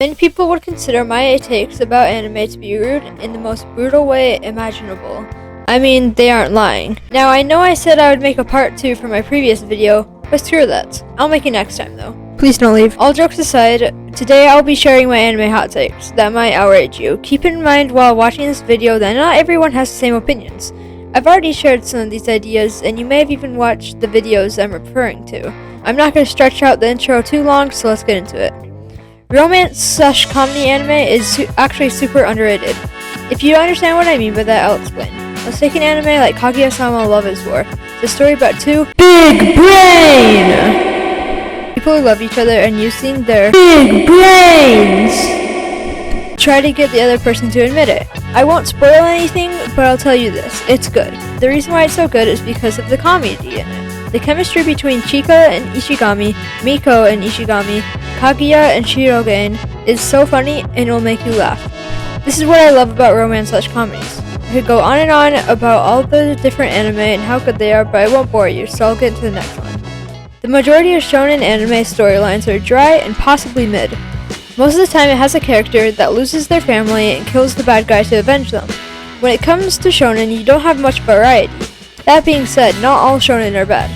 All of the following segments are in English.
Many people would consider my takes about anime to be rude in the most brutal way imaginable. I mean, they aren't lying. Now, I know I said I would make a part 2 for my previous video, but screw that. I'll make it next time though. Please don't leave. All jokes aside, today I'll be sharing my anime hot takes that might outrage you. Keep in mind while watching this video that not everyone has the same opinions. I've already shared some of these ideas, and you may have even watched the videos I'm referring to. I'm not going to stretch out the intro too long, so let's get into it. Romance/comedy anime is actually super underrated. If you don't understand what I mean by that, I'll explain. Let's take an anime like Kaguya-sama Love is War. It's a story about two big brain people who love each other and using their big brains try to get the other person to admit it. I won't spoil anything, but I'll tell you this, it's good. The reason why it's so good is because of the comedy in it. The chemistry between Chika and Ishigami, Miko and Ishigami, Kaguya and Shirogen is so funny and it will make you laugh. This is what I love about romance/comedies. I could go on and on about all the different anime and how good they are, but I won't bore you, so I'll get into the next one. The majority of shonen anime storylines are dry and possibly mid. Most of the time it has a character that loses their family and kills the bad guy to avenge them. When it comes to shonen, you don't have much variety. That being said, not all shonen are bad.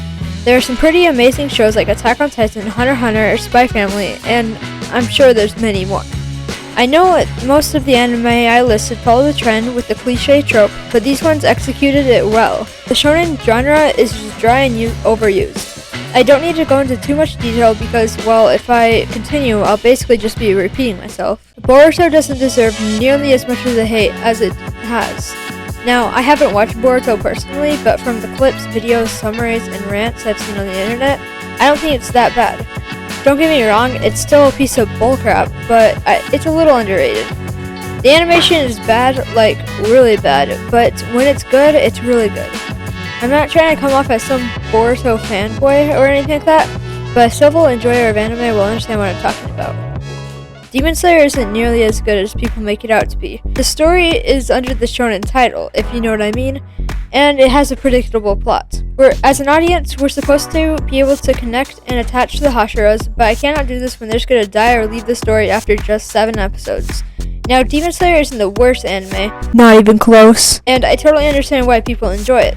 There are some pretty amazing shows like Attack on Titan, Hunter x Hunter, Spy Family, and I'm sure there's many more. I know most of the anime I listed follow the trend with the cliche trope, but these ones executed it well. The shonen genre is just dry and overused. I don't need to go into too much detail because, well, if I continue, I'll basically just be repeating myself. Boruto doesn't deserve nearly as much of the hate as it has. Now, I haven't watched Boruto personally, but from the clips, videos, summaries, and rants I've seen on the internet, I don't think it's that bad. Don't get me wrong, it's still a piece of bullcrap, but it's a little underrated. The animation is bad, like really bad, but when it's good, it's really good. I'm not trying to come off as some Boruto fanboy or anything like that, but a civil enjoyer of anime will understand what I'm talking about. Demon Slayer isn't nearly as good as people make it out to be. The story is under the shonen title, if you know what I mean, and it has a predictable plot. As an audience, we're supposed to be able to connect and attach to the Hashiras, but I cannot do this when they're just gonna die or leave the story after just 7 episodes. Now, Demon Slayer isn't the worst anime. Not even close. And I totally understand why people enjoy it.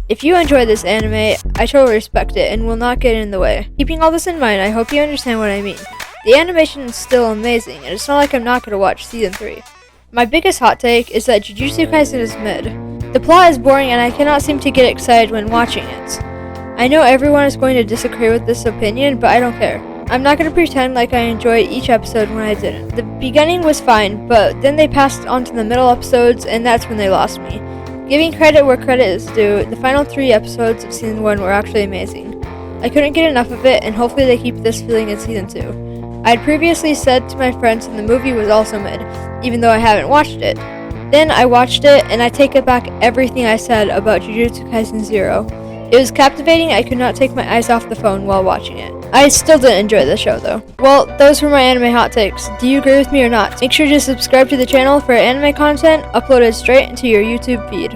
If you enjoy this anime, I totally respect it and will not get in the way. Keeping all this in mind, I hope you understand what I mean. The animation is still amazing, and it's not like I'm not going to watch Season 3. My biggest hot take is that Jujutsu Kaisen is mid. The plot is boring and I cannot seem to get excited when watching it. I know everyone is going to disagree with this opinion, but I don't care. I'm not going to pretend like I enjoyed each episode when I didn't. The beginning was fine, but then they passed on to the middle episodes, and that's when they lost me. Giving credit where credit is due, the final 3 episodes of Season 1 were actually amazing. I couldn't get enough of it, and hopefully they keep this feeling in Season 2. I had previously said to my friends that the movie was also mid, even though I haven't watched it. Then I watched it, and I take it back everything I said about Jujutsu Kaisen 0. It was captivating. I could not take my eyes off the phone while watching it. I still didn't enjoy the show though. Well, those were my anime hot takes. Do you agree with me or not? Make sure to subscribe to the channel for anime content uploaded straight into your YouTube feed.